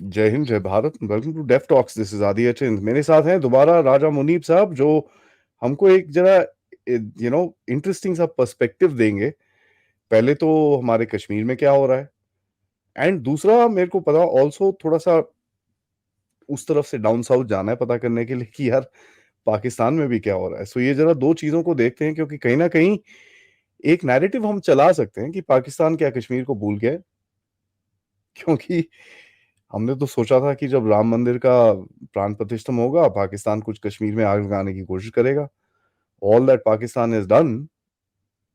जय हिंद, जय Bharat. Welcome to Deaf Talks. This is Aadi Achint. मेरे साथ हैं दोबारा राजा मुनीब साहब, जो हमको एक जरा इंटरेस्टिंग सा पर्सपेक्टिव देंगे। पहले तो हमारे कश्मीर में क्या हो रहा है, एंड दूसरा मेरे को पता ऑल्सो थोड़ा सा उस तरफ से डाउन साउथ जाना है पता करने के लिए कि यार पाकिस्तान में भी क्या हो रहा है। सो ये जरा दो चीजों को देखते हैं, क्योंकि कहीं ना कहीं एक नैरेटिव हम चला सकते हैं कि पाकिस्तान क्या कश्मीर को भूल गया है। क्योंकि हमने तो सोचा था कि जब राम मंदिर का प्राण प्रतिष्ठा होगा, पाकिस्तान कुछ कश्मीर में आग लगाने की कोशिश करेगा। All that Pakistan is done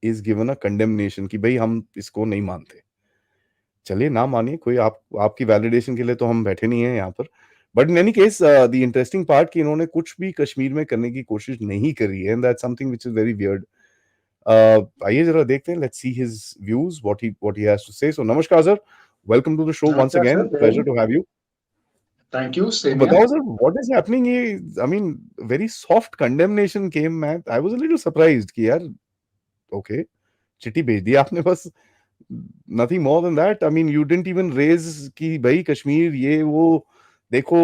is given a condemnation कि भाई हम इसको नहीं मानते। चलिए, ना मानिए कोई, आपकी वैलिडेशन के लिए तो हम बैठे नहीं हैं यहाँ पर। But in any case the interesting part कि इन्होंने कुछ भी कश्मीर में करने की कोशिश नहीं करी है, and that's something which is very weird. आइए जरा देखते हैं, let's see his views, what he has to say. So नमस्कार sir, welcome to the show once नमस्कार अगेन, सर, जय प्लेजर हिंद। To have you. Thank you, तो same here. बताओ सर, व्हाट इज हैपनिंग? ये I mean very soft condemnation came, मैं I was a little surprised कि यार okay, चिट्ठी भेज दी आपने बस, nothing more than that. I mean you didn't even raise कि भाई कश्मीर ये वो देखो,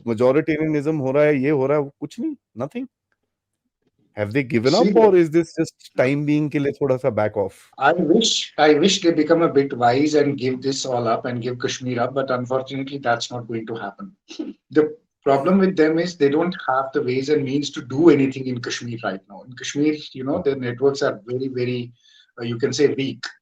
मेजॉरिटेरियनिज्म हो रहा है, ये हो रहा है, वो कुछ नहीं, nothing. Have they given See, up or is this just time being के लिए थोड़ा सा back off? I wish they become a bit wise and give this all up and give Kashmir up, but unfortunately, that's not going to happen. The problem with them is they don't have the ways and means to do anything in Kashmir right now. In Kashmir, their networks are very, very, you can say, weak,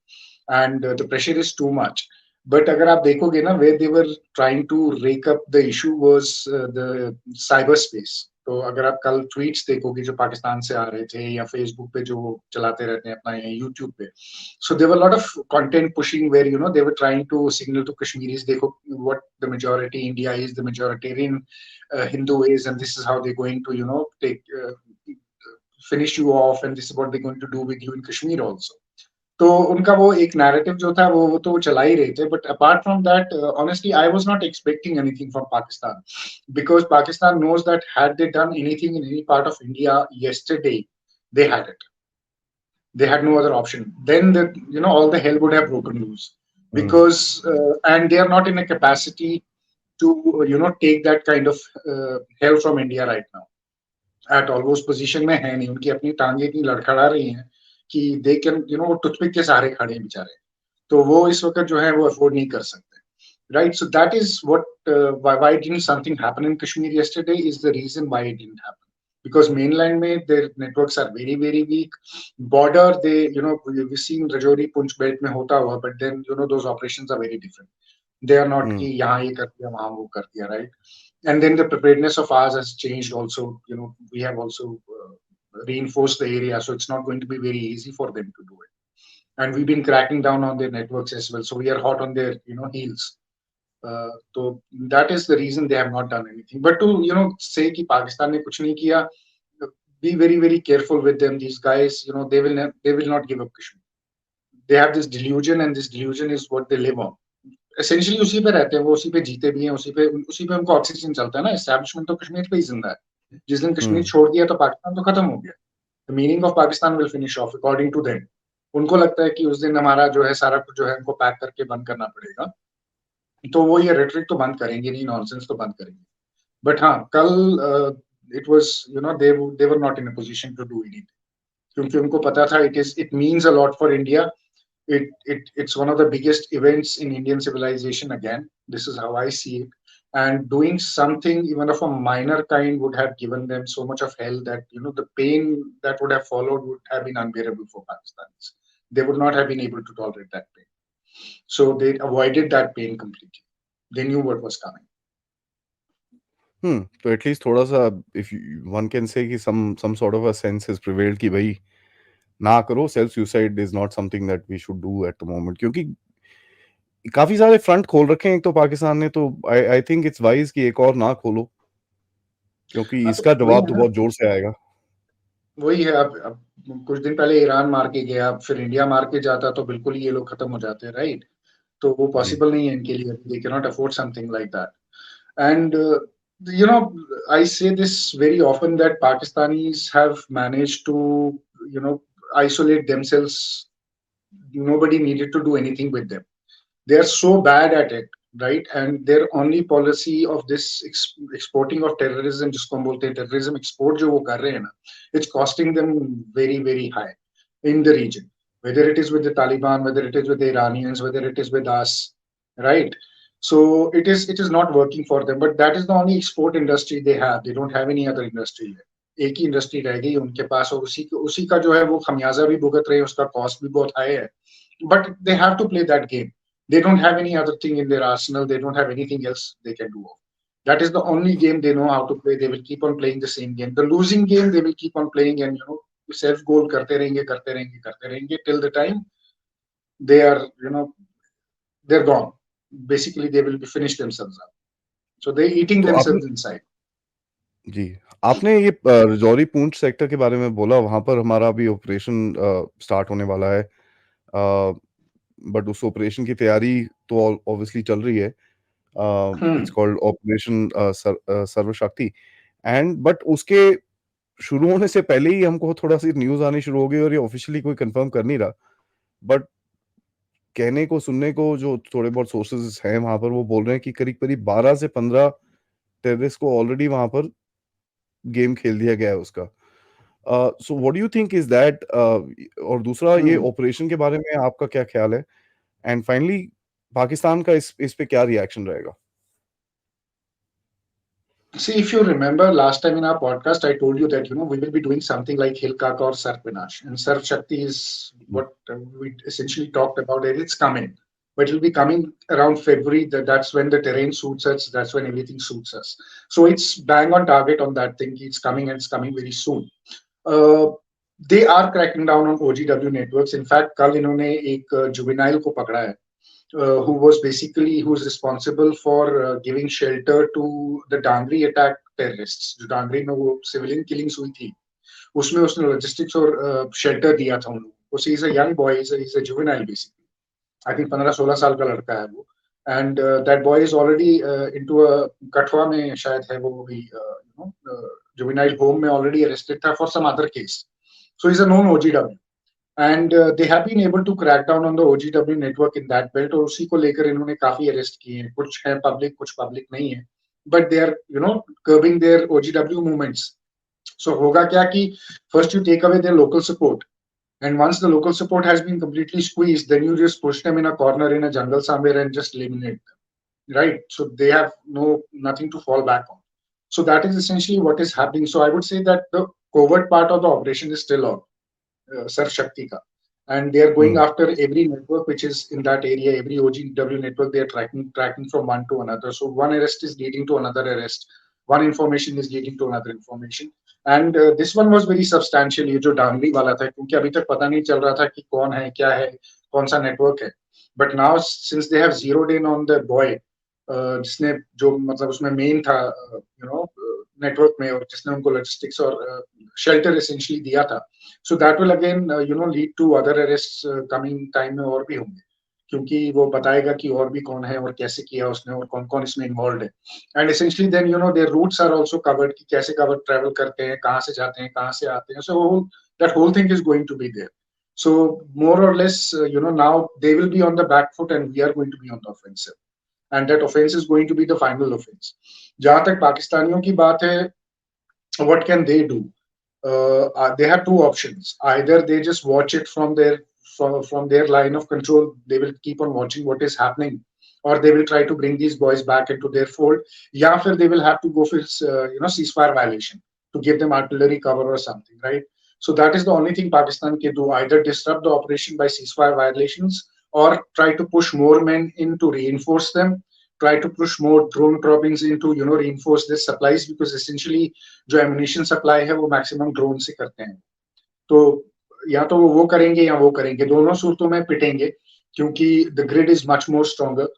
and the pressure is too much. But अगर आप देखोगे ना, where they were trying to rake up the issue was the cyberspace. तो अगर आप कल tweets देखोगे जो पाकिस्तान से आ रहे थे, या फेसबुक पे जो चलाते रहते हैं अपना, या यूट्यूब पे, so there were a lot of content pushing where they were trying to signal to Kashmiris, देखो what the majority India is, the majoritarian Hindu is, and this is how they're going to take finish you off, and this is what they're going to do with you in Kashmir also. तो उनका वो एक narrative जो था वो तो चला ही रहे थे, but apart from that, honestly I was not expecting anything from Pakistan, because Pakistan knows that had they done anything in any part of India yesterday, they had it. They had no other option. Then all the hell would have broken loose, because and they are not in a capacity to take that kind of hell from India right now at all. वो उस position में है नहीं, उनकी अपनी टांगे इतनी लड़खड़ा रही हैं कि दे कैन वो टूथपिक के सहारे खड़े हैं बेचारे। तो वो इस वक्त जो है वो अफोर्ड नहीं कर सकते, right? So that is what why didn't something happen in Kashmir yesterday is the reason why it didn't happen, because mainland mein their networks are very, very weak. Border, they we've seen Rajouri Punch belt mein hota hua, but then those operations are very different. They are not ki yahan ye kar diya wahan wo kar diya, right? And then the preparedness of ours has changed also. We have also reinforced the area, so it's not going to be very easy for them to do it. And we've been cracking down on their networks as well, so we are hot on their heels. So that is the reason they have not done anything. But to say कि पाकिस्तान ने कुछ नहीं किया, be very, very careful with them. These guys, they will not give up Kashmir. They have this delusion, and this delusion is what they live on. Essentially उसी पे रहते हैं वो, उसी पे जीते भी हैं, उसी पे उनको ऑक्सीजन चलता है ना। एस्टैब्लिशमेंट तो कश्मीर पे ही जिंदा है। जिस दिन कश्मीर छोड़ दिया तो पाकिस्तान तो खत्म हो गया। The meaning of Pakistan will finish off according to them. उनको लगता है कि उस दिन हमारा जो है सारा कुछ जो है उनको पैक करके बंद करना पड़ेगा, तो वो ये रेटरिक तो बंद करेंगे नहीं, नॉनसेंस तो बंद करेंगे। बट हाँ, कल it was they were not in a position to do anything, क्योंकि उनको पता था it means a lot for India. It's one of the biggest events in Indian civilization again. This is how I see it. And doing something even of a minor kind would have given them so much of hell that the pain that would have followed would have been unbearable for Pakistanis. They would not have been able to tolerate that pain. So they avoided that pain completely. They knew what was coming. तो at least थोड़ा सा, if one can say कि some sort of a sense has prevailed कि भाई ना करो, self suicide is not something that we should do at the moment. क्योंकि काफी सारे फ्रंट खोल रखे हैं एक तो पाकिस्तान ने, तो आई थिंक इट्स वाइज कि एक और ना खोलो, क्योंकि हाँ, तो इसका वही जवाब है तो ना, बहुत जोर से आएगा। वही है। अब कुछ दिन पहले ईरान मार के गया, फिर इंडिया मार के जाता तो बिल्कुल ही ये लोग खत्म हो जाते हैं, राइट? तो वो जी। पॉसिबल नहीं है इनके लिए, they can not afford something like that. And I say this very often that Pakistanis have managed to you know isolate themselves. Nobody needed to do anything with them. They are so bad at it right? And their only policy of this exporting of terrorism, जिसको हम बोलते हैं terrorism export जो वो कर रहे हैं ना, it's costing them very very high in the region, whether it is with the Taliban, whether it is with the Iranians, whether it is with us, right? So it is not working for them, but that is the only export industry they have. They don't have any other industry. एक ही industry रह गई उनके पास, और उसी का जो है वो खमियाजा भी भुगत रहे हैं, उसका कॉस्ट भी बहुत हाई है, but they have to play that game. They don't have any other thing in their arsenal. They don't have anything else they can do. That is the only game they know how to play. They will keep on playing the same game. The losing game they will keep on playing, and self goal करते रहेंगे till the time they are they're gone. Basically, they will be finished themselves up. So they're eating तो आपने themselves inside. जी, आपने ये राजौरी पूंछ sector के बारे में बोला, वहाँ पर हमारा अभी ऑपरेशन स्टार्ट होने वाला है। बट उस ऑपरेशन की तैयारी तो ऑब्वियसली चल रही है। It's Hmm. Called operation Sarvashakti, and but उसके शुरू होने से पहले ही हमको थोड़ा-सी न्यूज़ आनी शुरू हो गई, और ये ऑफ़िशियली कोई कंफर्म कर नहीं रहा। बट कहने को, सुनने को जो थोड़े बहुत सोर्सेज़ हैं वहाँ पर, वो बोल रहे हैं कि करीब-करीब 12 से 15 टेररिस्ट को ऑलरेडी वहाँ पर गेम खेल दिया गया है उसका। So what do you think is that, और दूसरा ये Hmm. ऑपरेशन के बारे में आपका क्या ख़्याल है? एंड फाइनली पाकिस्तान का इस पे क्या रिएक्शन रहेगा? See, if you remember last time in our podcast, I told you that we will be doing something like Hilkaka or Sarp Vinash, and Sarp Shakti is hmm, what we essentially talked about. It. It's coming, but it'll be coming around February. That's when the terrain suits us. That's when everything suits us. So it's bang on target on that thing. It's coming, and it's coming very soon. Uh, they are cracking down on OGW networks. In fact, कल इन्होंने एक juvenile को पकड़ा है, who was responsible for giving shelter to the Dangri attack terrorists. जो डांगरी में वो civilian killings हुई थी, उसमें उसने logistics और shelter दिया था उन लोगों को. So he's a young boy, he's a juvenile basically. I think 15-16 साल का लड़का है वो. And that boy is already into a कठवा में शायद है वो भी juvenile home में already arrested था for some other case. So he's a known OGW. And they have been able to crack down on the OGW network in that belt, और उसी को लेकर इन्होंने काफी अरेस्ट किए हैं. कुछ है पब्लिक, कुछ पब्लिक नहीं है, but they are curbing their OGW movements. So होगा क्या कि first you take away their local support, and once the local support has been completely squeezed, then you just push them in a corner in a jungle somewhere and just eliminate them, right? So they have nothing to fall back on. So that is essentially what is happening. So I would say that the covert part of the operation is still on, Sarv Shakti ka. And they are going hmm, after every network which is in that area, every OGW network. They are tracking from one to another. So one arrest is leading to another arrest. One information is leading to another information. And this one was very substantial. ये जो डांगरी वाला था, क्योंकि अभी तक पता नहीं चल रहा था कि कौन है, क्या है, कौन सा नेटवर्क है. But now since they have zeroed in on the boy, जिसने जो मतलब उसमें मेन था नेटवर्क में, और जिसने उनको लॉजिस्टिक्स और शेल्टर एसेंशियली दिया था. So that will again lead to other arrest coming time में, और भी होंगे, क्योंकि वो बताएगा कि और भी कौन है और कैसे किया उसने और कौन कौन इसमें इन्वॉल्व है. And essentially then their roots are also covered, कि कैसे कवर ट्रैवल करते हैं, कहाँ से जाते हैं, कहाँ से आते हैं. So that whole thing is going to be there. So more or less, now they will be on the back foot and we are going to be on the offensive. And that offense is going to be the final offense. जहां तक पाकिस्तानियों की बात है, what can they do? They have two options. Either they just watch it from their line of control. They will keep on watching what is happening, or they will try to bring these boys back into their fold. या फिर they will have to go for ceasefire violation to give them artillery cover or something, right? So that is the only thing Pakistan can do: either disrupt the operation by ceasefire violations, or try to push more men in to reinforce them, try to push more drone droppings in to reinforce their supplies, because essentially जो ammunition supply है वो maximum drone से करते हैं. तो या तो वो करेंगे या वो करेंगे, दोनों सूरतों में पिटेंगे, क्योंकि the grid is much more stronger.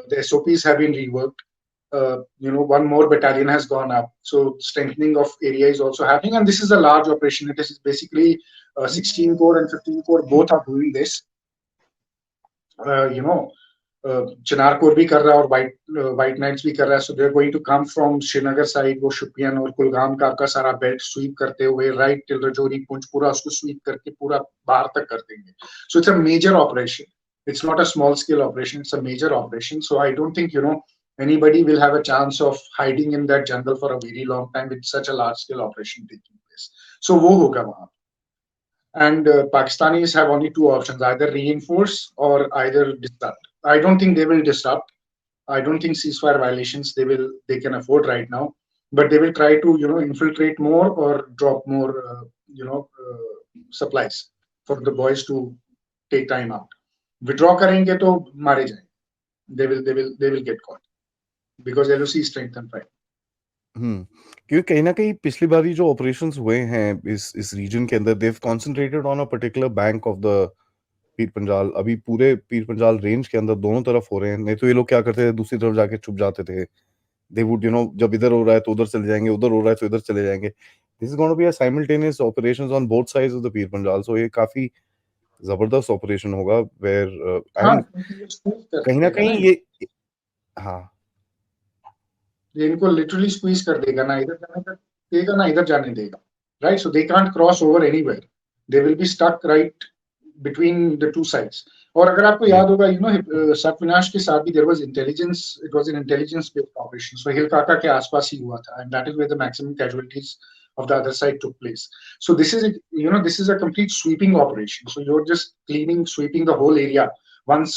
The SOPs have been reworked. One more battalion has gone up, so strengthening of area is also happening, and this is a large operation. It is basically 16 core and 15 core both are doing this. You know, Chinar core भी कर रहा है और white nights भी कर रहा है. So they are going to come from Srinagar side, वो शुपियन और कुलगाम का आपका सारा बेल्ट स्वीप करते हुए राइट टिल रजौरी पुंछ पूरा उसको स्वीप करके पूरा बाहर तक कर देंगे. So it's a major operation. It's not a small scale operation, it's a major operation. So I don't think, anybody will have a chance of hiding in that jungle for a very long time with such a large scale operation taking place. So wo hoga wahan. And Pakistanis have only two options: either reinforce or either disrupt. I don't think they will disrupt. I don't think ceasefire violations they can afford right now, but they will try to infiltrate more or drop more supplies for the boys to take time out. Withdraw करेंगे तो मारे जाएंगे. They will get caught because LOC is strength and pride. क्योंकि कहीं ना कहीं पिछली बारी जो ऑपरेशंस हुए हैं इस रीजन के अंदर they've concentrated on a particular bank of the Pir Panjal. अभी पूरे पीर पंजाल रेंज के अंदर दोनों तरफ हो रहे हैं. नहीं तो ये लोग क्या करते थे, दूसरी तरफ जाके छुप जाते थे. दे वुड जब इधर हो रहा है तो उधर चले जाएंगे, उधर हो रहा है तो इधर चले जाएंगे. This is going to be a simultaneous operations on both sides of the Pir Panjal. सो ये काफी जबरदस्त ऑपरेशन होगा वेयर हाँ, एंड कर कहीं ना देगा कहीं ना. ये. हाँ. ये इनको लिटरली स्क्वीज कर देगा, ना इधर जाने देगा ना इधर जाने देगा. Right, so they can't cross over anywhere. They will be stuck right between the two sides. और अगर आपको जी. याद होगा, सर्प विनाश के साथ भी there was intelligence. It was an intelligence based operation. So Hill Kaka के आसपास ही हुआ था, and that is where the maximum casualties of the other side took place. So this is a complete sweeping operation. So you're just sweeping the whole area. Once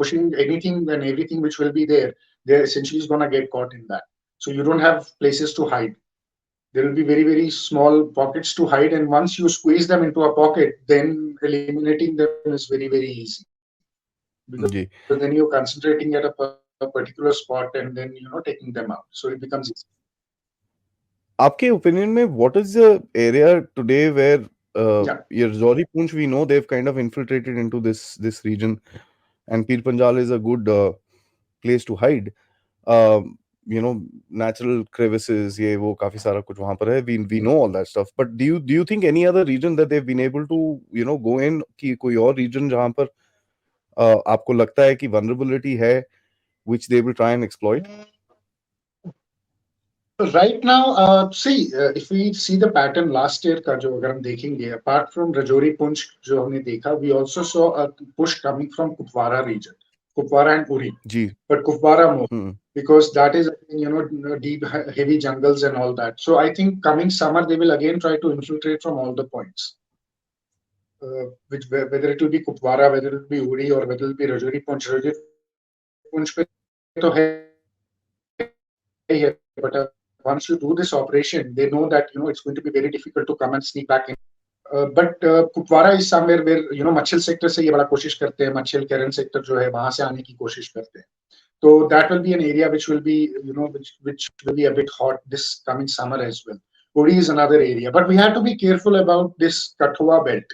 pushing anything and everything which will be there, they're essentially going to get caught in that. So you don't have places to hide. There will be very, very small pockets to hide. And once you squeeze them into a pocket, then eliminating them is very, very easy. Because then जी. you're concentrating at a particular spot and then, taking them out. So it becomes easy. आपके opinion में what is the area today where Yeah. ये Rajouri Poonch we know they've kind of infiltrated into this region and Pir Panjal is a good place to hide. um, natural crevices ये वो काफी सारा कुछ वहां पर है. we know all that stuff, but do you think any other region that they've been able to go in कि कोई और region जहां पर आपको लगता है कि vulnerability है which they will try and exploit? Right now, if we see the pattern last year का जो अगर हम देखेंगे, apart from Rajouri Poonch जो हमने देखा, we also saw a push coming from Kupwara region, Kupwara and Uri, ji. but Kupwara more hmm. because that is deep heavy jungles and all that. So I think coming summer they will again try to infiltrate from all the points, whether it will be Kupwara, whether it will be Uri, or whether it will be Rajouri Poonch. Rajouri Poonch पे तो है ही है, but once you do this operation, they know that it's going to be very difficult to come and sneak back in. But Kupwara is somewhere where Machhal sector से ये बड़ा कोशिश करते हैं, मच्छल कैरन सेक्टर जो है वहां से आने की कोशिश करते हैं. So that will be an area which will be which will be a bit hot this coming summer as well. Uri is another area, but we have to be careful about this Kathua belt.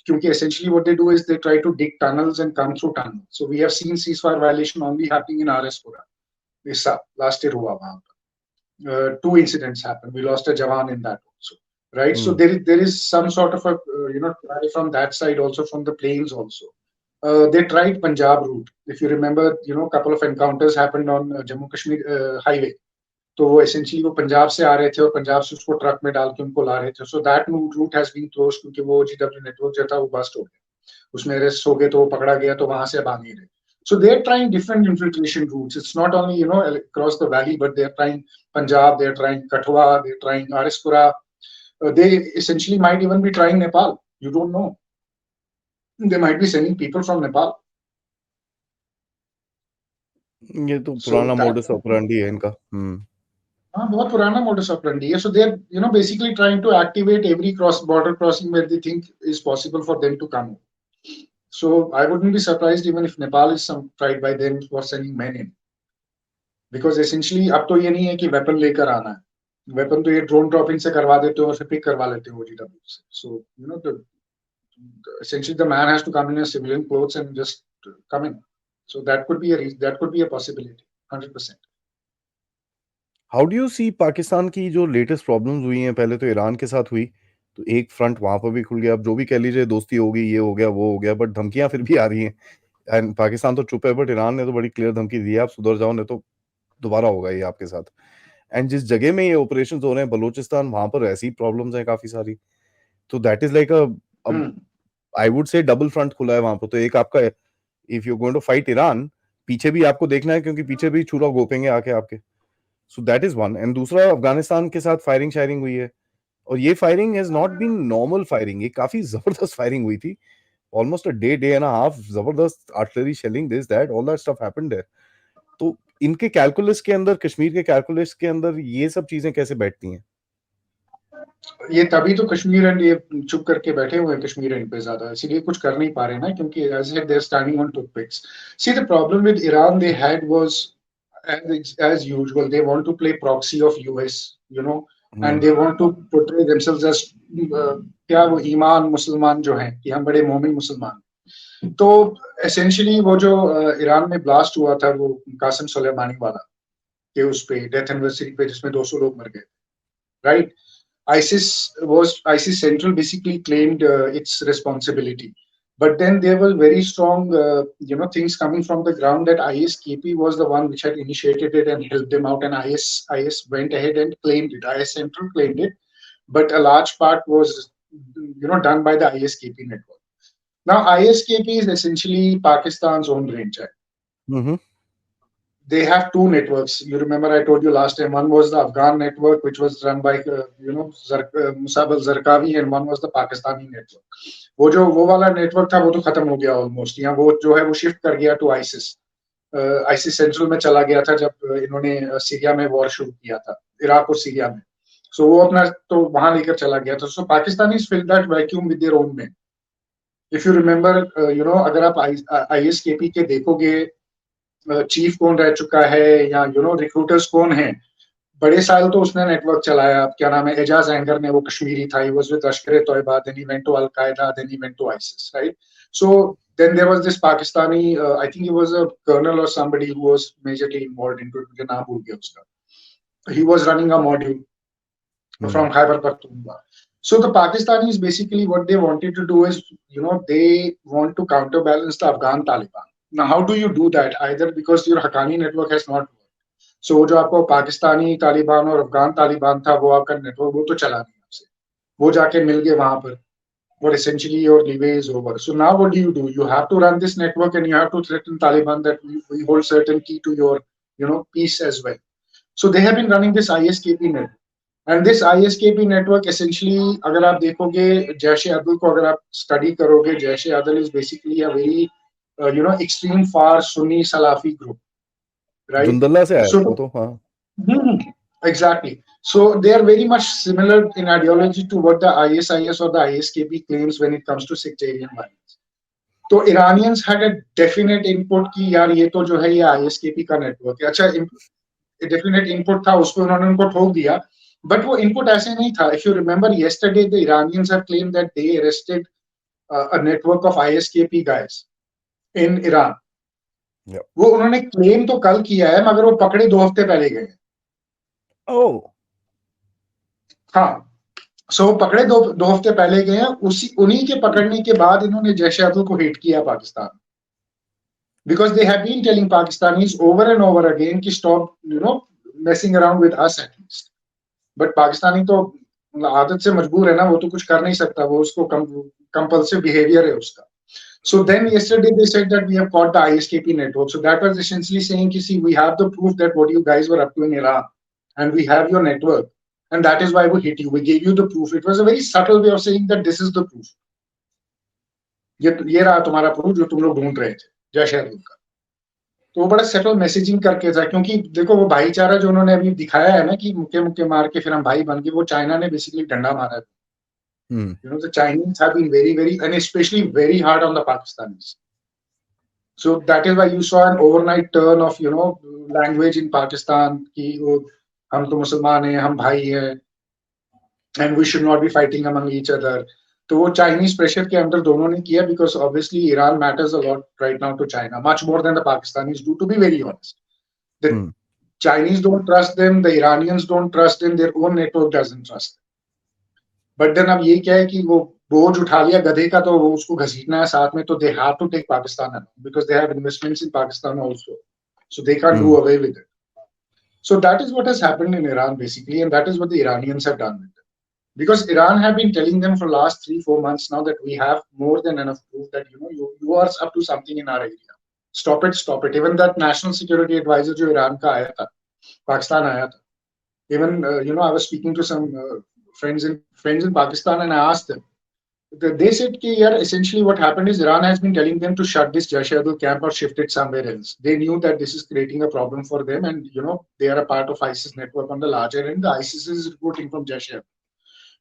Because essentially what they do is they try to dig tunnels and come through tunnels. So we have seen ceasefire violation only happening in RS Pura. Last year hua wahan. Two incidents happened. We lost a Jawan in that also, right? So there is some sort of a try from that side also, from the plains also. They tried Punjab route. If you remember, a couple of encounters happened on Jammu Kashmir highway. तो वो essentially वो पंजाब से आ रहे थे और पंजाब से उसको truck में डाल के उनको ला रहे थे. So that route has been closed क्योंकि वो GW नेटवर्क जो था वो बस्ट हो गया. उसमें अरेस्ट हो गए तो वो पकड़ा गया, तो वहां से अब आ नहीं रहे. So they're trying different infiltration routes. It's not only across the valley, but they're trying Punjab, they're trying Kathua, they're trying Arispura. They essentially might even be trying Nepal. You don't know. They might be sending people from Nepal. ये तो So पुराना that modus operandi है इनका. हाँ, बहुत पुराना modus operandi है. So they're basically trying to activate every border crossing where they think is possible for them to come. So I wouldn't be surprised even if Nepal is tried by them for sending men in. Because essentially अब तो ये नहीं है कि weapon लेकर आना है. Weapon तो ये drone dropping से करवा देते हो और फिर pick करवा लेते हो OGW से. So essentially the man has to come in a civilian clothes and just come in. So that could be a possibility, 100%. How do you see Pakistan की जो लेटेस्ट प्रॉब्लम्स हुई हैं, पहले तो ईरान के साथ हुई, तो एक फ्रंट वहां पर भी खुल गया. अब जो भी कह लीजिए दोस्ती होगी, ये हो गया वो हो गया, बट धमकियां फिर भी आ रही हैं. एंड पाकिस्तान तो चुप है, बट ईरान ने तो बड़ी क्लियर धमकी दी है, आप सुधर जाओ नहीं तो दोबारा होगा ये आपके साथ. एंड जिस जगह में ये ऑपरेशन हो रहे हैं बलूचिस्तान, वहां पर ऐसी प्रॉब्लम्स हैं काफी सारी. तो that is like a, I would say double front खुला है वहां पर. तो एक आपका if you going to fight Iran, पीछे भी आपको देखना है, क्योंकि पीछे भी छुरा घोपेंगे आके आपके। So that is one. And दूसरा, अफगानिस्तान के साथ फायरिंग शायरिंग हुई है, और ये firing has not been normal firing, ये काफी जबरदस्त फायरिंग हुई थी, almost a day and half, जबरदस्त artillery shelling, this that all that stuff happened there. तो इनके कैलकुलस के अंदर, कश्मीर के कैलकुलस के अंदर ये सब चीजें कैसे बैठती हैं? ये तभी तो कश्मीर एंड ये चुप करके बैठे हुए हैं कश्मीर एंड पे ज्यादा, इसीलिए कुछ कर नहीं पा रहे ना, क्योंकि as it they are standing on toothpicks. See the problem with Iran they had was as usual they want to play proxy of US, you know, and they want to portray themselves as क्या वो ईमान मुसलमान जो हैं कि हम बड़े मोमिन मुसलमान। तो एसेंशियली वो जो ईरान में ब्लास्ट हुआ था वो कासिम सुलेमानी वाला के उस पे डेथ एनिवर्सरी पे जिसमें 200 लोग मर गए, right? ISIS Central basically claimed its responsibility, but then there were very strong, things coming from the ground that ISKP was the one which had initiated it and helped them out, and IS went ahead and claimed it. IS Central claimed it, but a large part was, done by the ISKP network. Now, ISKP is essentially Pakistan's own brainchild. Mm-hmm. They have two networks. You remember I told you last time, one was the Afghan network, which was run by, Musab al-Zarqawi, and one was the Pakistani network. वो वाला network था वो तो खत्म हो गया almost, या वो जो है वो शिफ्ट कर गया टू आईसिस। आईसिस सेंट्रल में चला गया था जब इन्होंने सीरिया में वॉर शुरू किया था, इराक और सीरिया में। सो वो अपना तो वहां लेकर चला गया था। So Pakistani fill that vacuum with their own man. If you remember, अगर आप आईएसकेपी के देखोगे चीफ कौन रह चुका है या रिक्रूटर्स कौन है, बड़े साल तो उसने नेटवर्क चलाया। क्या नाम है, एजाज एंगर ने, वो कश्मीरी था, ही was with Lashkar Taiba, then he went to Al Qaeda, then he went to ISIS, right? So then there was this Pakistani, I think he was a colonel or somebody who was majorly involved into it, मुझे नाम भूल गया उसका। He was running a module from Khyber Pakhtunkhwa. So the Pakistanis basically what they wanted to do is, they want to counterbalance the Afghan Taliban. Now, how do you do that? Either because your Haqqani network has not worked. So जो आपको पाकिस्तानी तालिबान और अफगान तालिबान था, वो आपका network वो तो चला नहीं आपसे, वो जाके मिल गए वहां पर, और essentially your leeway is over. So now what do? You have to run this network and you have to threaten Taliban that we hold certain key to your, peace as well. So they have been running this ISKP network. And this ISKP network essentially, अगर आप देखोगे जैश-ए-अदल को, अगर आप study करोगे, जैश-ए-अदल is basically a very, extreme far Sunni Salafi group, right? जुंदल्ला से आया So, वो तो, हाँ। exactly. So they are very much similar in ideology to what the ISIS or the ISKP claims when it comes to sectarian violence. तो Iranians had a definite input कि यार ये तो जो है ये ISKP का नेटवर्क है। अच्छा, definite input था, उसको उन्होंने उनको ठोक दिया, but वो input ऐसे नहीं था। If you remember yesterday, the Iranians have claimed that they arrested a network of ISKP guys in Iran. वो उन्होंने claim तो कल किया है, मगर वो पकड़े 2 हफ्ते पहले गए। Oh. हाँ, सो पकड़े 2 हफ्ते पहले गए हैं। उन्हीं के पकड़ने के बाद इन्होंने जैश-ए-अदल को हिट किया Pakistan, because they have been telling Pakistanis over and over again कि stop, messing around with us at least. But Pakistani तो आदत से मजबूर है ना, वो तो कुछ कर नहीं सकता, वो उसको compulsive behavior है उसका। So then yesterday they said that we have caught the ISKP network. So that was essentially saying, see, we have the proof that what you guys were up to in Iran, and we have your network, and that is why we hit you. We gave you the proof. It was a very subtle way of saying that this is the proof. ये रहा तुम्हारा proof जो तुम लोग ढूंढ रहे थे, जैश-ए-अदल का। तो वो बड़ा सेटल मैसेजिंग करके था, क्योंकि देखो वो भाईचारा जो उन्होंने अभी दिखाया है ना कि मुक्के मुक्के मार के फिर हम भाई बन गए, वो चाइना ने बेसिकली डंडा मारा है। The Chinese have been very, very, and especially very hard on the Pakistanis. So that is why you saw an overnight turn of, language in Pakistan कि हम तो मुसलमान हैं, हम भाई हैं, and we should not be fighting among each other. तो वो चाइनीज प्रेशर के अंदर दोनों ने किया, because obviously Iran matters a lot right now to China, much more than the Pakistanis do, to be very honest. The Chinese don't trust them, the Iranians don't trust them, their own network doesn't trust them. But then अब ये क्या है कि वो बोझ उठा लिया गधे का, तो वो उसको घसीटना है साथ में, तो they have to take Pakistan along, because they have investments in Pakistan also, so they can't do away with it. So that is what has happened in Iran basically, and that is what the Iranians have done with it. Because Iran have been telling them for last 3-4 months now that we have more than enough proof that you are up to something in our area. Stop it. Even that national security advisor जो Iran का आया था, पाकिस्तान आया था. Even I was speaking to some friends in Pakistan, and I asked them. They said कि यार essentially what happened is Iran has been telling them to shut this Jaish-e-Adul camp or shift it somewhere else. They knew that this is creating a problem for them, and they are a part of ISIS network on the larger end. The ISIS is recruiting from Jaish-e-Adul.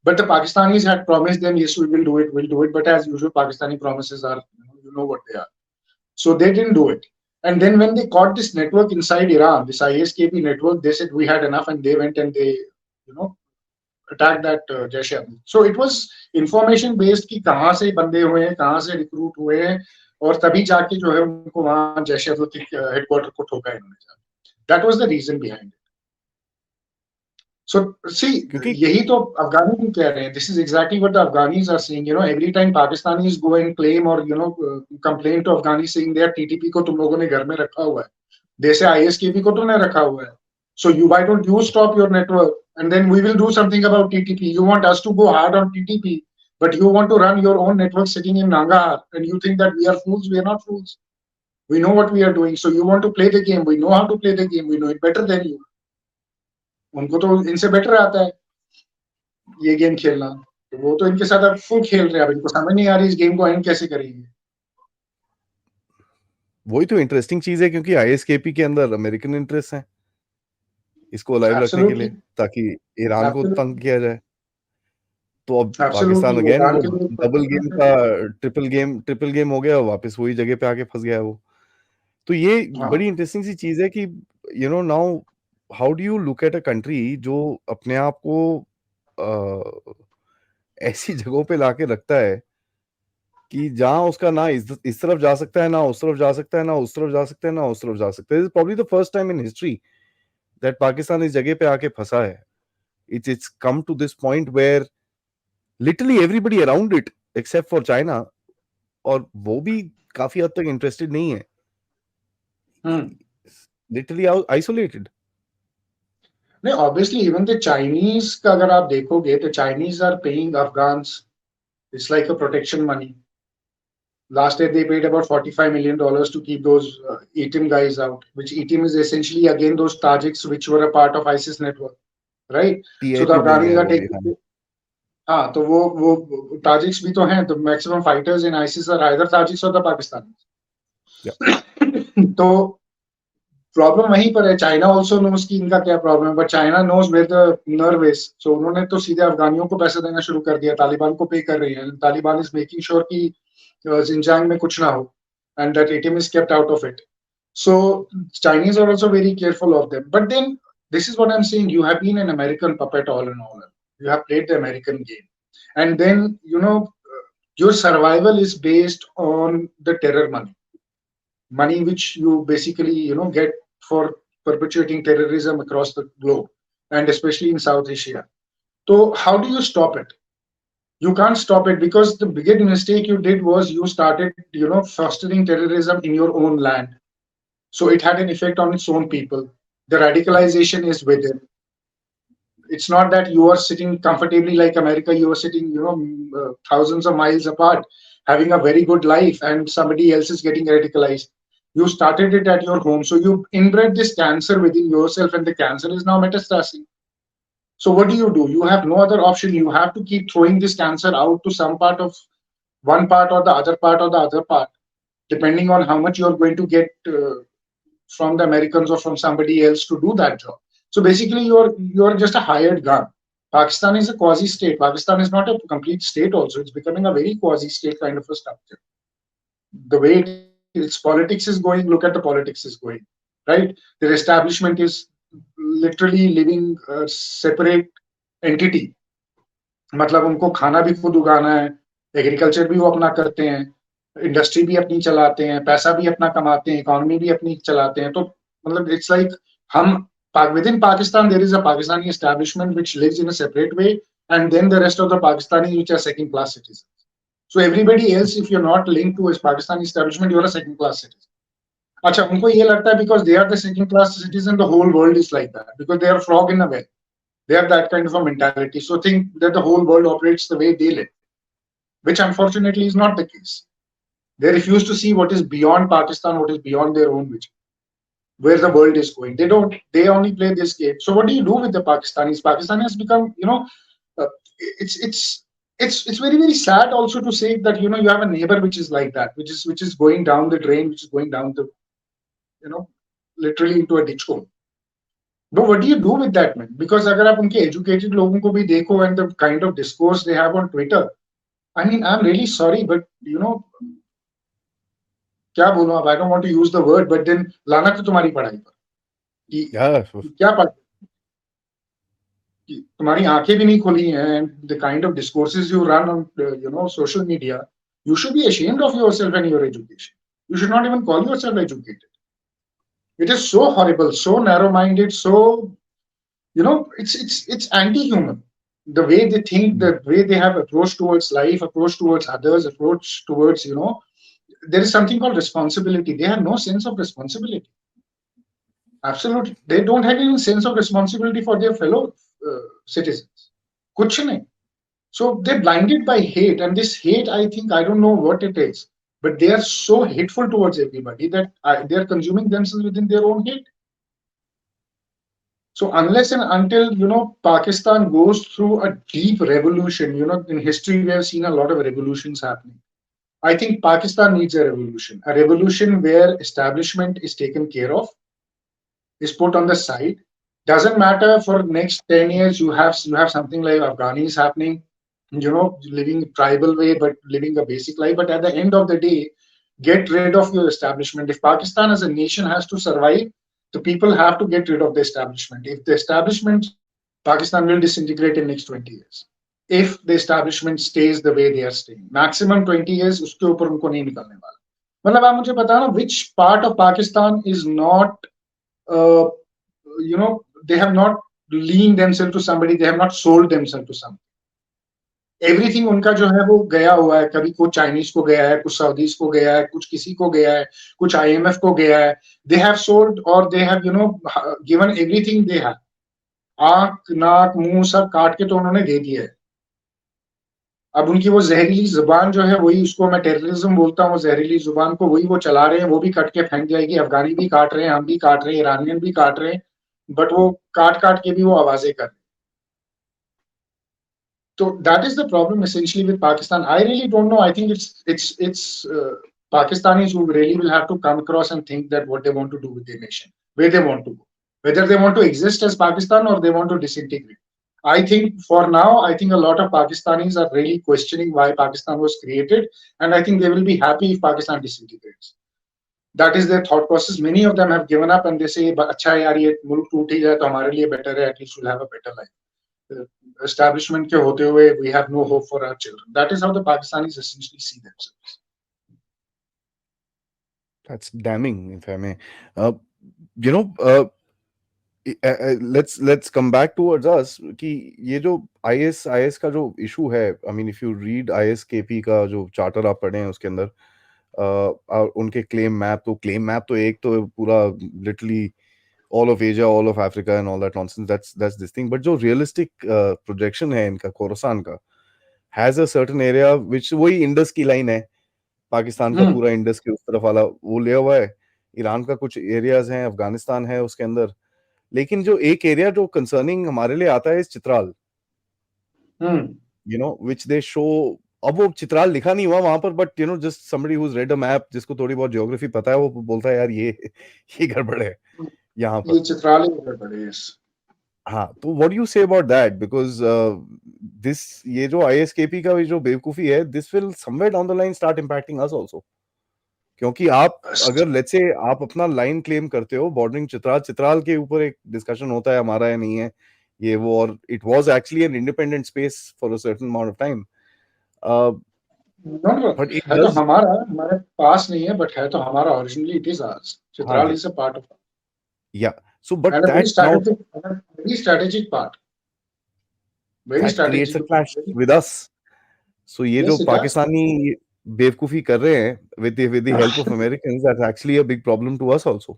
But the Pakistanis had promised them, yes, we will do it, we'll do it. But as usual, Pakistani promises are, you know what they are. So they didn't do it. And then when they caught this network inside Iran, this ISKP network, they said we had enough, and they went and they, attacked that Jaish-e-Adul. So it was information based कि कहाँ से बंदे हुए हैं, कहाँ से recruit हुए हैं, और तभी जाके जो है उनको वहाँ जैश-ए-अदल के हेडक्वार्टर को ठोका इन्होंने. That was the reason behind it. So see, यही तो अफगानी भी कह रहे हैं. This is exactly what the Afghanis are saying. Every time Pakistanis go and claim or complain to Afghani saying they are TTP को तुम लोगों ने घर में रखा हुआ है, जैसे ISKP को तुमने रखा हुआ है. So why don't you stop your network, and then we will do something about TTP. You want us to go hard on TTP, but you want to run your own network sitting in Nangarhar, and you think that we are fools. We are not fools. We know what we are doing. So you want to play the game. We know how to play the game. We know it better than you. उनको तो इनसे better आता है ये game खेलना, तो वो तो इनके साथ अब फुल खेल रहे हैं. अब इनको समझ नहीं आ रही इस गेम को एंड कैसे करेंगे. वही तो इंटरेस्टिंग चीज है, क्योंकि आईएसकेपी के अंदर अमेरिकन इंटरेस्ट हैं इसको लाइव रखने के लिए, ताकि ईरान को तंग किया जाए. तो अब पाकिस्तान अगेन वो डबल गेम का ट्रिपल गेम हो गया, वापस वही जगह पे आके फंस गया वो. तो ये बड़ी इंटरेस्टिंग सी चीज है कि now how do you look at a country जो अपने आप को ऐसी जगहों पे लाके रखता है कि जहां उसका ना इस तरफ जा सकता है, ना उस तरफ जा सकता है, ना उस तरफ जा सकता है, ना उस तरफ जा सकता है. This is probably the first time in history that Pakistan इस जगह पे आके फंसा है. It's come to this point where literally everybody around it except for China, और वो भी काफी हद तक इंटरेस्टेड नहीं है. Literally isolated. नहीं, obviously even the Chinese का अगर आप देखोगे तो Chinese are paying Afghans, it's like a protection money. Last year they paid about $45 million to keep those ETIM guys out, which ETIM is essentially again those Tajiks which were a part of ISIS network, right? So the Afghans are taking. हाँ, तो वो Tajiks भी तो हैं. The maximum fighters in ISIS are either Tajiks or the Pakistanis. तो problem वहीं पर है. चाइना ऑल्सो नोज कि इनका क्या प्रॉब्लम है, but China knows where the nerve is. So उन्होंने तो सीधे अफगानियों को पैसा देना शुरू कर दिया, तालिबान को पे कर रही है. तालिबान इज मेकिंग श्योर कि जिनजांग में कुछ ना हो, and that ATM is kept out of it. So Chinese are also very careful of them. But then this is what I am saying, you have been an American puppet all in all. You have played the American game, and then your survival is based on the terror money which you basically get for perpetuating terrorism across the globe, and especially in South Asia. So how do you stop it? You can't stop it, because the biggest mistake you did was you started fostering terrorism in your own land. So it had an effect on its own people. The radicalization is within. It's not that you are sitting comfortably like America. You are sitting thousands of miles apart having a very good life, and somebody else is getting radicalized. You started it at your home, so you inbred this cancer within yourself, and the cancer is now metastasizing. So what do? You have no other option. You have to keep throwing this cancer out to some part of one part or the other part or the other part, depending on how much you're going to get from the Americans or from somebody else to do that job. So basically, you're just a hired gun. Pakistan is a quasi-state. Pakistan is not a complete state also. It's becoming a very quasi-state kind of a structure. The way its politics is going, look at the politics is going, right? Their establishment is literally living a separate entity. मतलब उनको खाना भी खुद उगाना है, agriculture भी वो अपना करते हैं, इंडस्ट्री भी अपनी चलाते हैं, पैसा भी अपना कमाते हैं, इकोनॉमी भी अपनी चलाते हैं. तो मतलब इट्स लाइक हम within Pakistan there is a Pakistani establishment which lives in a separate way, and then the rest of the Pakistanis which are second class citizens. So everybody else, if you're not linked to a Pakistani establishment, you're a second class citizen. अच्छा, उनको ये लगता है because they are the second class citizen, the whole world is like that, because they are a frog in a well. They have that kind of a mentality. So think that the whole world operates the way they live, which unfortunately is not the case. They refuse to see what is beyond Pakistan, what is beyond their own vision, where the world is going. They don't. They only play this game. So what do you do with the Pakistanis? Pakistan has become, uh, it's it's it's very very sad also to say that you have a neighbor which is like that, which is going down the drain, which is going down the you know literally into a ditch hole. But what do you do with that, man? Because अगर आप उनके educated लोगों को भी देखो and the kind of discourse they have on Twitter, I mean, I'm really sorry, but क्या बोलूं अब, I don't want to use the word, but then लाना तो तुम्हारी पढ़ाई पर कि Yeah, क्या पढ़ कि तुम्हारी आंखें भी नहीं खुली हैं and the kind of discourses you run on social media, you should be ashamed of yourself and your education. You should not even call yourself educated. It is so horrible, so narrow-minded, so it's anti-human. The way they think, the way they have approach towards life, approach towards others, approach towards there is something called responsibility. They have no sense of responsibility. Absolutely, they don't have even sense of responsibility for their fellow citizens. कुछ नहीं. So they're blinded by hate, and this hate, I think, I don't know what it is, but they are so hateful towards everybody that they are consuming themselves within their own hate. So unless and until Pakistan goes through a deep revolution, in history we have seen a lot of revolutions happening. I think Pakistan needs a revolution where establishment is taken care of, is put on the side. Doesn't matter for next 10 years you have something like Afghanis happening, living tribal way but living a basic life. But at the end of the day, get rid of your establishment. If Pakistan as a nation has to survive, the people have to get rid of the establishment. If the establishment, Pakistan will disintegrate in next 20 years. If the establishment stays the way they are staying, maximum 20 years, उसके ऊपर उनको नहीं निकलने वाला. मतलब आप मुझे बताना which part of Pakistan is not, uh, they have not leaned themselves to somebody, they have not sold themselves to somebody. Everything उनका जो है वो गया हुआ है. कभी कुछ चाइनीज को गया है, कुछ सऊदीज को गया है, कुछ किसी को गया है, कुछ आईएमएफ को गया है. दे हैव सोल्ड और they have given everything they have. आंख नाक मुंह सब काट के तो उन्होंने दे दिया है. अब उनकी वो जहरीली जुबान जो है, वही उसको मैं टेररिज्म बोलता हूँ. जहरीली जुबान को वही वो चला रहे हैं, वो भी कट के फेंक जाएगी. अफगानी भी काट रहे हैं, हम भी काट रहे हैं, ईरानियन भी काट रहे हैं, बट वो काट काट के भी वो आवाजें कर रहे हैं. So that is the problem essentially with Pakistan. I really don't know. I think it's Pakistanis who really will have to come across and think that what they want to do with their nation, where they want to go, whether they want to exist as Pakistan or they want to disintegrate. I think for now, I think a lot of Pakistanis are really questioning why Pakistan was created, and I think they will be happy if Pakistan disintegrates. That is their thought process. Many of them have given up and they say, "अच्छा यार ये मुल्क टूट ही जाए तो हमारे लिए better है. At least we'll have a better life." Establishment के होते हुए we have no hope for our children. That is how the Pakistanis essentially see themselves. that's damning, if I may. Uh, you know, let's come back towards us कि ये जो IS का जो issue है, I mean if you read ISKP का जो charter आप पढ़े हैं उसके अंदर और उनके क्लेम मैप तो एक तो पूरा literally all of Asia, all of Africa and all that nonsense, that's this thing. But जो realistic projection है इनका खोरासान का has a certain area which वही इंडस की लाइन है, पाकिस्तान का पूरा इंडस के उस तरफ वाला वो लिया हुआ है. ईरान का कुछ एरियाज हैं, अफगानिस्तान है उसके अंदर. लेकिन जो एक एरिया जो कंसर्निंग हमारे लिए आता है इस चित्राल, which they show. अब वो चित्राल लिखा नहीं हुआ वहां पर, but just somebody who's read a map, जिसको थोड़ी बहुत ज्योग्राफी पता है, वो बोलता है यार ये गड़बड़ है यहाँ पर. ये चित्राल गड़बड़ है. हाँ, तो what do you say about that? Because this ये जो आईएसकेपी का जो बेवकूफी है, this will somewhere down the line start impacting us also. क्योंकि आप अगर लेट्स से आप अपना लाइन क्लेम करते हो बॉर्डरिंग चित्राल के ऊपर एक डिस्कशन होता है हमारा या नहीं है ये वो, और it was actually an independent space for a certain amount of time. But it है तो डज, हमारे पास नहीं है, बट है तो हमारा. Originally it is ours. हाँ Chitral ji, is a part of yeah so but and a that now very strategic part. Very that creates strategic. A clash with us. So ये जो Yes, it does. पाकिस्तानी बेवकूफी कर रहे हैं with the help of Americans, that's actually a big problem to us also.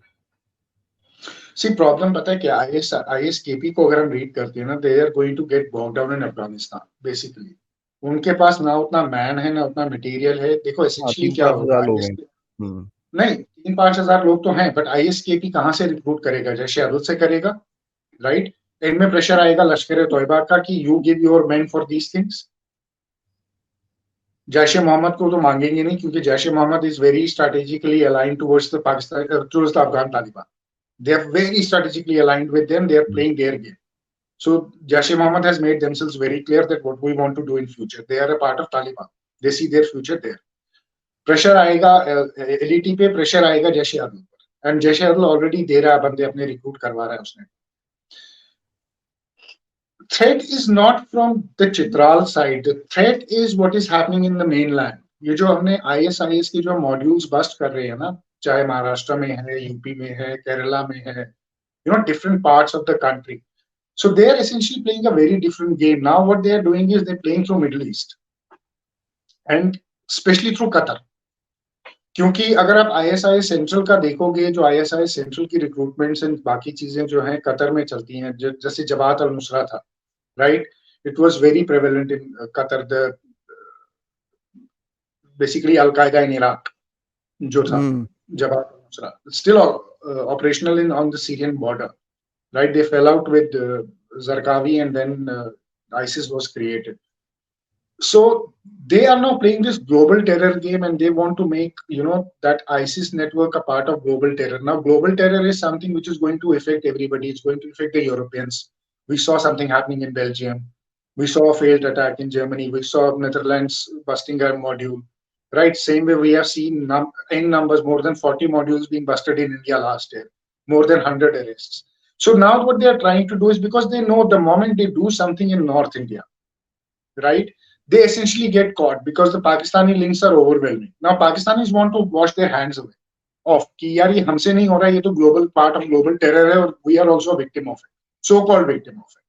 See, problem पता है क्या? ISKP को अगर हम read करते हैं ना, they are going to get bogged down in Afghanistan, basically. उनके पास ना उतना मैन है ना उतना मटेरियल है। देखो हाँ, एसेंशियली तीन क्या पाँच होगा, हजार लोग हैं। आईएस नहीं 3-5 हजार लोग तो हैं, बट आईएसकेपी कहाँ से रिक्रूट करेगा? जैसे अदल से करेगा, राइट? इनमें प्रेशर आएगा लश्कर तोयबा का कि you give your man for these things. Jaish e Mohammad को तो मांगेंगे नहीं, क्योंकि Jaish e Mohammad is very strategically aligned towards the Pakistan, towards the Afghan Taliban. They are very strategically aligned with them. They are playing their game. So Jaish-e-Mohammed has made themselves very clear that what we want to do in future. They are a part of Taliban. They see their future there. Pressure आएगा LET पे, pressure आएगा जैश-ए आदल पर, and जैश-ए-आदल already दे रहा है, बंदे अपने recruit करवा रहा है उसने। Threat is not from the Chitral side. The threat is what is happening in the mainland. ये जो हमने आईएसआईएस की जो मॉड्यूल्स बस्ट कर रहे हैं ना, चाहे महाराष्ट्र में है, यूपी में है, केरला में है, different parts of the country. So they are essentially playing a very different game. Now what they are doing is they're playing through Middle East and especially through Qatar. क्योंकि अगर आप आईएसआई सेंट्रल का देखोगे, जो ISI central की recruitments and बाकी चीजें जो हैं कतर में चलती हैं, जैसे जमात अल नुसरा था, right? It was very prevalent in Qatar. The basically Al Qaeda in Iraq, जो था जमात अल Nusra, still operational in on the Syrian border, right? They fell out with Zarqawi, and then ISIS was created. So they are now playing this global terror game, and they want to make that ISIS network a part of global terror. Now global terror is something which is going to affect everybody. It's going to affect the Europeans. We saw something happening in Belgium. We saw a failed attack in Germany. We saw Netherlands busting a module, right? Same way we have seen in numbers, more than 40 modules being busted in India last year, more than 100 arrests. So now what they are trying to do is, because they know the moment they do something in North India, right, they essentially get caught, because the Pakistani links are overwhelming. Now Pakistanis want to wash their hands away of कि यार ये हमसे नहीं हो रहा, ये तो global part of global terror है, और we are also a victim of it, so-called victim of it.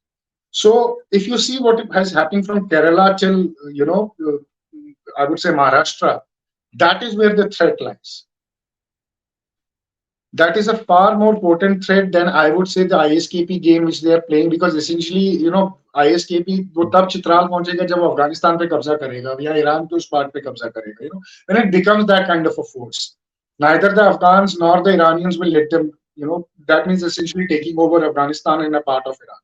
So if you see what has happened from Kerala till I would say Maharashtra, that is where the threat lies. That is a far more potent threat than I would say the ISKP game which they are playing, because essentially ISKP वो तब चित्राल पहुंचेगा जब अफगानिस्तान पे कब्जा करेगा या Iran के उस पार्ट पे कब्जा करेगा, when it becomes that kind of a force. Neither the Afghans nor the Iranians will let them, that means essentially taking over Afghanistan and a part of Iran,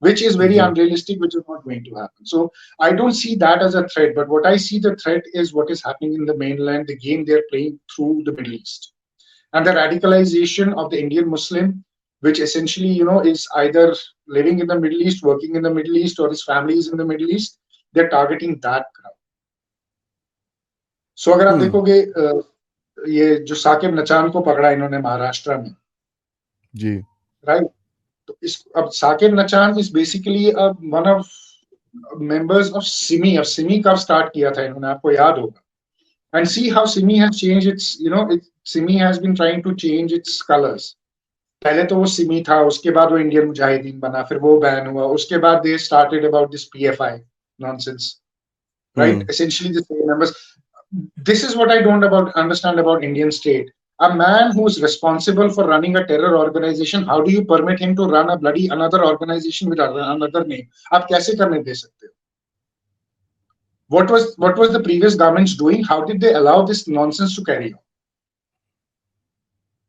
which is very unrealistic, which is not going to happen. So I don't see that as a threat, but what I see the threat is what is happening in the mainland, the game they're playing through the Middle East. And the radicalization of the Indian Muslim, which essentially, is either living in the Middle East, working in the Middle East, or his family is in the Middle East, they're targeting that crowd. So अगर आप देखोगे ये जो साकिब नचान को पकड़ा इन्होंने महाराष्ट्र में, जी, right, तो इस अब Saqib Nachan is basically one of members of SIMI. अब सिमी कब स्टार्ट किया था इन्होंने, आपको याद होगा, and see how Simi has changed its, Simi has been trying to change its colors. पहले तो वो सिमी था, उसके बाद वो इंडियन मुजाहिदीन बना, फिर वो बैन हुआ, उसके बाद they started about this PFI nonsense, right? Essentially the same members. This is what I don't understand about Indian state. A man who is responsible for running a terror organization, how do you permit him to run a bloody another organization with another name? आप कैसे करने दे सकते हो? What was the previous governments doing? How did they allow this nonsense to carry on?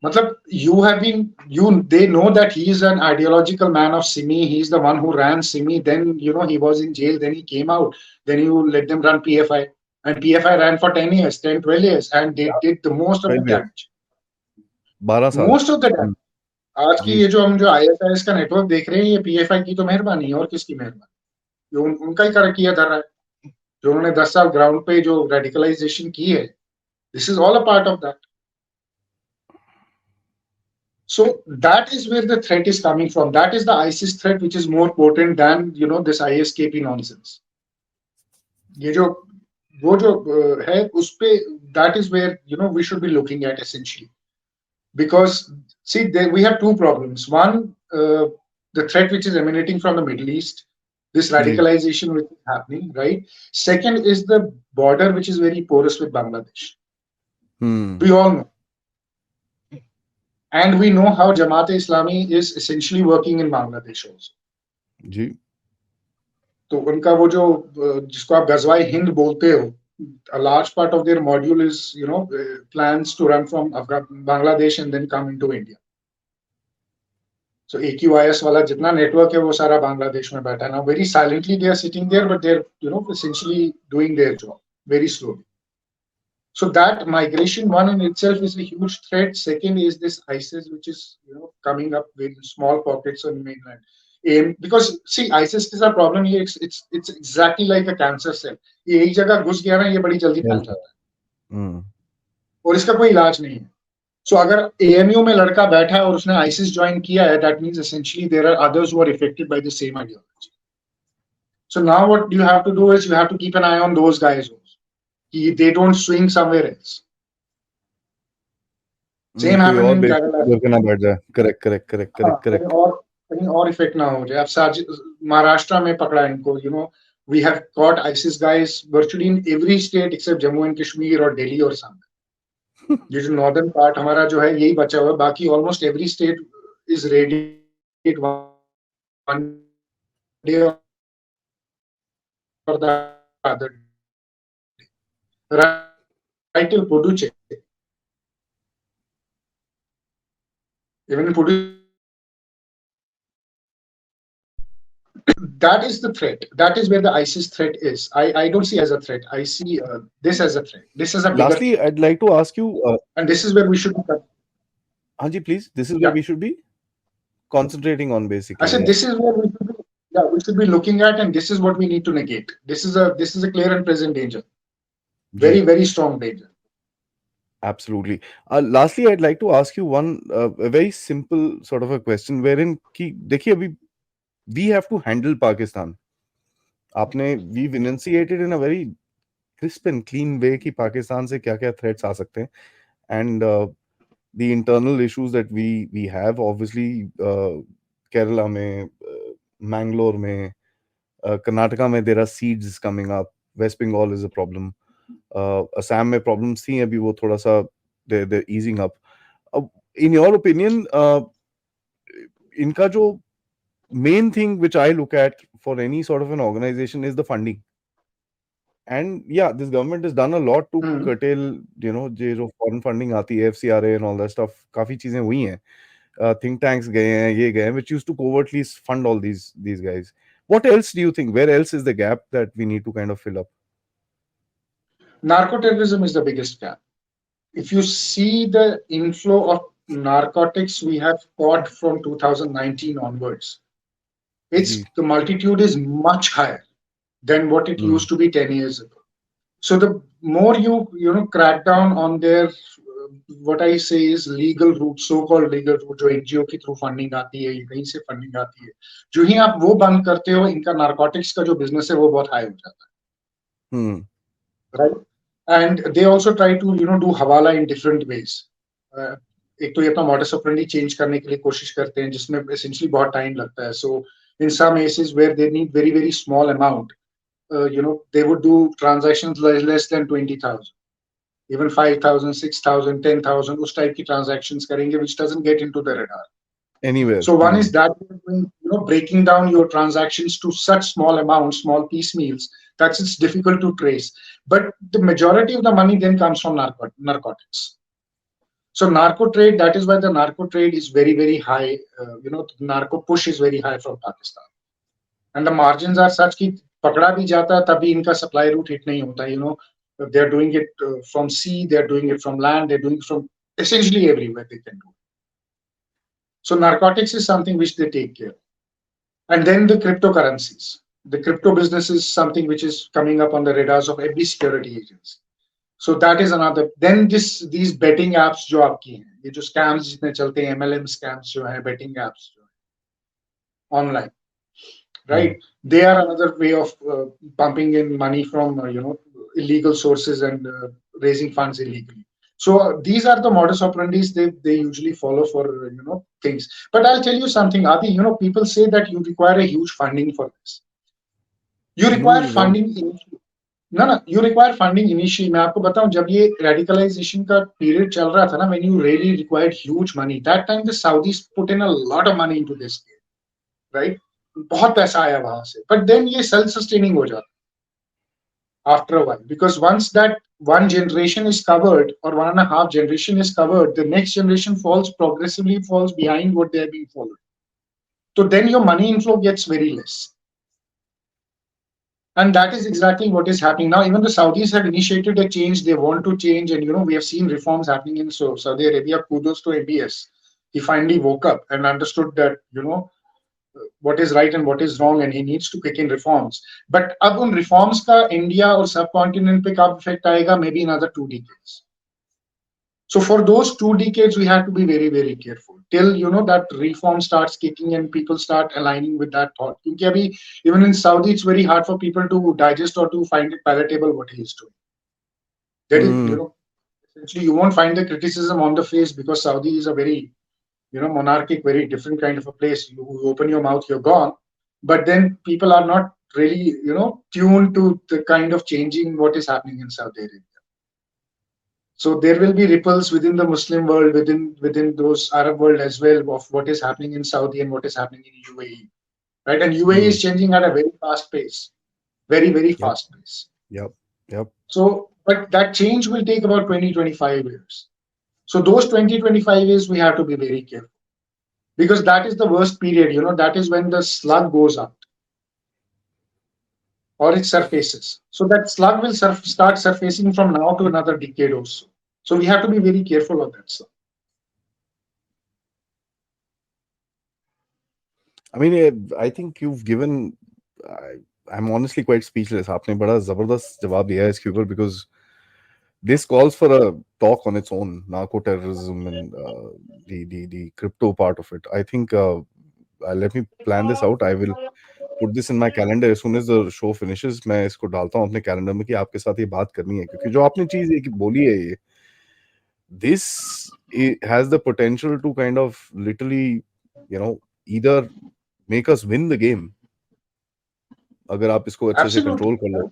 Matlab, they know that he is an ideological man of Simi. He's the one who ran Simi. Then, he was in jail. Then he came out. Then you let them run PFI. And PFI ran for 10 years, 10, 12 years. And they did the most of the damage. 12 साल Most of the damage. आज की ये जो हम जो ISIS का network देख रहे हैं, ये PFI की तो मेहरबानी है, और किसकी मेहरबानी? उनका ही किया जा रहा है, जो उन्होंने 10 साल ग्राउंड पे जो रेडिकलाइजेशन की है. This is all a part of that. So that is where the threat is coming from. That is the ISIS threat, which is more potent than this ISKP nonsense. ये जो वो जो है उस पे, that is where we should be looking at essentially, because see we have two problems. One, the threat which is emanating from the Middle East, this radicalization which is happening, right? Second is the border which is very porous with Bangladesh. We all know. And we know how Jamaat-e-Islami is essentially working in Bangladesh also. जी. तो उनका वो जो जिसको आप गजवाए हिंद बोलते हो, a large part of their module is plans to run from Bangladesh and then come into India. So AQIS वाला जितना network है वो सारा बांग्लादेश में बैठा है. Now very silently they are sitting there, but they're essentially doing their job very slowly. So that migration, one in itself, is a huge threat. Second is this ISIS, which is coming up with small pockets on mainland. Because see, ISIS is a problem here. It's exactly like a cancer cell. ये एक जगह घुस गया ना, ये बड़ी जल्दी फैल जाता है और इसका कोई इलाज नहीं है. So अगर AMU में लड़का बैठा है और उसने ISIS ज्वाइन किया है, that means essentially there are others who are affected by the same ideology. So now what you have to do is you have to keep an eye on those guys also. They don't swing somewhere else. Same happened in Kerala. Correct. कहीं और effect ना हो जाए. अब महाराष्ट्र में पकड़ा इनको. We have caught ISIS guys virtually in every state except Jammu and Kashmir or Delhi or something. ये जो northern part हमारा जो है यही बचा हुआ है. बाकी almost every state is raided one day or the other. Right till Puducherry. Even in Puducherry, that is the threat. That is where the ISIS threat is. I don't see as a threat. I see this as a threat. This is a bigger Lastly, threat. I'd like to ask you, and this is where we should be. Hanji, please. This is where we should be concentrating on, basically. I said this is where we should be looking at, and this is what we need to negate. This is a clear and present danger. Very, very strong danger. Absolutely. Lastly, I'd like to ask you one a very simple sort of a question, wherein देखिए अभी we have to handle Pakistan. We've enunciated in a very crisp and clean way कि पाकिस्तान से क्या-क्या threats आ सकते हैं, and the internal issues that we have, obviously Kerala में, Mangalore में, Karnataka में there are seeds coming up. West Bengal is a problem. Assam में problems थी, अभी वो थोड़ा सा they're easing up. In your opinion, इनका जो main thing which I look at for any sort of an organization is the funding. And yeah, this government has done a lot to curtail, जो foreign funding आती है, FCRA and all that stuff, काफी चीजें हुई हैं. Think tanks गए हैं, ये गए हैं, which used to covertly fund all these guys. What else do you think? Where else is the gap that we need to kind of fill up? Narco terrorism is the biggest gap. If you see the inflow of narcotics we have caught from 2019 onwards, the multitude is much higher than what it used to be 10 years ago. So the more you crack down on their what I say is legal route, so-called legal route, जो NGO के through funding आती है, कहीं से funding आती है, जो ही आप वो बंद करते हो, इनका narcotics का जो business है वो बहुत high हो जाता है. Right? And they also try to do hawala in different ways. एक तो ये अपना modus operandi change करने के लिए कोशिश करते हैं, जिसमें essentially बहुत time लगता है. So in some cases where they need very, very small amount, they would do transactions less than 20,000, even 5,000, 6,000, 10,000, उस type की transactions करेंगे, which doesn't get into the radar. Anywhere. So one is that, breaking down your transactions to such small amounts, small piecemeals, that it's difficult to trace. But the majority of the money then comes from narcotics. So narco trade, that is why the narco trade is very, very high. The narco push is very high from Pakistan. And the margins are such कि पकड़ा भी जाता तभी इनका supply route hit नहीं होता. They're doing it from sea, they're doing it from land, they're doing it from essentially everywhere they can do it. So narcotics is something which they take care of. And then the cryptocurrencies. The crypto business is something which is coming up on the radars of every security agency. So that is another. Then these betting apps जो आपकी हैं, ये जो scams जितने चलते हैं, MLM scams जो हैं, betting apps जो हैं, online, right? They are another way of pumping in money from illegal sources and raising funds illegally. So these are the modus operandis they usually follow for things. But I'll tell you something, Aadi. People say that you require a huge funding for this. You require funding initially. No, you require funding initially. मैं आपको बताऊं, जब ये radicalization का period चल रहा था ना, when you really required huge money, that time the Saudis put in a lot of money into this game, right? बहुत पैसा आया वहां से, बट देन ये सेल्फ सस्टेनिंग हो जाता after a while, because once that one generation is covered or 1.5 generation is covered, the next generation falls progressively falls behind what they are being followed. So then your money inflow gets very less. And that is exactly what is happening now. Even the Saudis have initiated a change. They want to change. And, we have seen reforms happening in Saudi Arabia. Kudos to ABS. He finally woke up and understood that, what is right and what is wrong, and he needs to kick in reforms. But अब उन reforms का India और subcontinent पे कब effect आएगा? Maybe another 2 decades. So for those 2 decades, we have to be very, very careful till that reform starts kicking and people start aligning with that thought. क्योंकि अभी even in Saudi, it's very hard for people to digest or to find it palatable what he is doing. That is, Mm, essentially you won't find the criticism on the face, because Saudi is a very monarchic, very different kind of a place. You open your mouth, you're gone. But then people are not really, tuned to the kind of changing what is happening in Saudi Arabia. So there will be ripples within the Muslim world, within those Arab world as well, of what is happening in Saudi and what is happening in UAE, right? And UAE mm, is changing at a very fast pace, very, very yep, fast pace. yep, yep. So, but that change will take about 20-25 years. So those 20-25 years, we have to be very careful, because that is the worst period. That is when the slug goes out or it surfaces. So that slug will start surfacing from now to another decade or so. So we have to be very careful of that slug. I mean, I think you've given. I'm honestly quite speechless. आपने बड़ा जबरदस्त जवाब दिया है इसके ऊपर, because this calls for a talk on its own. Narco terrorism and the crypto part of it. I think let me plan this out. I will put this in my calendar as soon as the show finishes. मैं इसको डालता हूँ अपने calendar में कि आपके साथ ये बात करनी है, क्योंकि जो आपने चीज एक बोली है ये, this has the potential to kind of literally, either make us win the game अगर आप इसको अच्छे से Absolutely. कंट्रोल कर लो,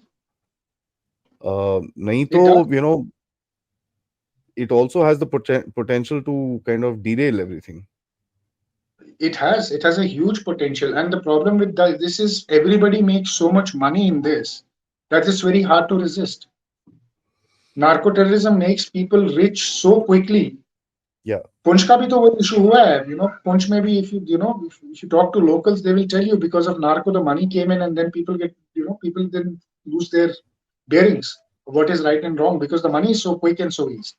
नहीं तो It does. it also has the potential to kind of derail everything. It has a huge potential. And the problem with this is everybody makes so much money in this that it's very hard to resist. Narco terrorism makes people rich so quickly. Yeah. Punch का भी तो वो issue हुआ है. Punch में भी, if you talk to locals, they will tell you because of narco the money came in, and then people then lose their bearings of what is right and wrong, because the money is so quick and so easy.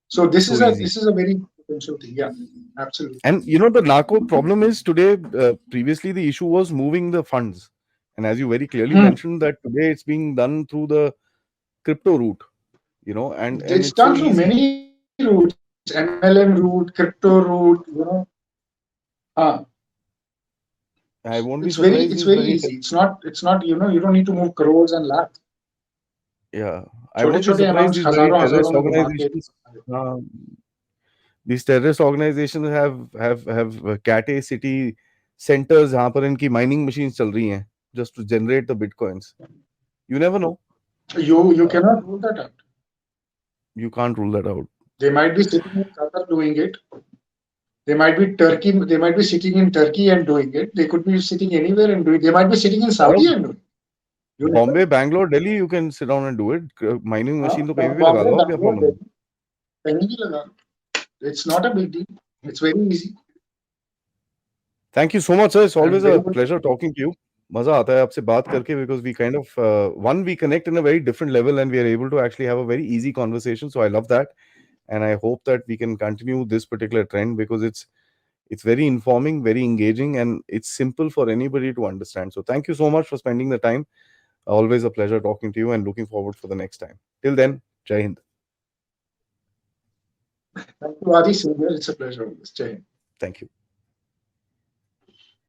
So this So is a easy. this is a very potential thing. Yeah, absolutely. And the narco problem is today, previously the issue was moving the funds. And as you very clearly Hmm. mentioned, that today it's being done through the crypto route, and It's it's so done through easy. many routes: MLM route, crypto route. Uh, I won't be it's very surprised it's these very very, easy. It's not you don't need to move crores and lakhs. yeah, I छोटे won't be छोटे surprised amounts these very हजारों terrorist हजारों में घुमा के. organizations, uh, these terrorist organizations have cat A city centers जहाँ पर इनकी mining machines चल रही हैं just to generate the bitcoins. You never know. You Uh, cannot rule that out. you can't rule that out. They might be sitting in Qatar doing it. They might be Turkey. They might be sitting in Turkey and doing it. They could be sitting anywhere and doing it. They might be sitting in और Saudi and doing it. You never Bombay, Bangalore, Delhi, you can sit down and do it. Mining know. Machine तो कहीं भी लगा Bombay, लो आप, क्या Bangalore, problem है? Delhi, कहीं भी लगा. It's not a big deal. It's very easy thank you so much sir, it's and always a very much. Pleasure talking to you. मजा आता है आपसे बात करके, because we kind of one we connect in a very different level and we are able to actually have a very easy conversation. So I love that, and I hope that we can continue this particular trend, because it's very informing, very engaging, and it's simple for anybody to understand. So thank you so much for spending the time. Always a pleasure talking to you, and looking forward for the next time. Till then, Jai Hind. Thank you, Adi. It's a pleasure. Stay. Thank you.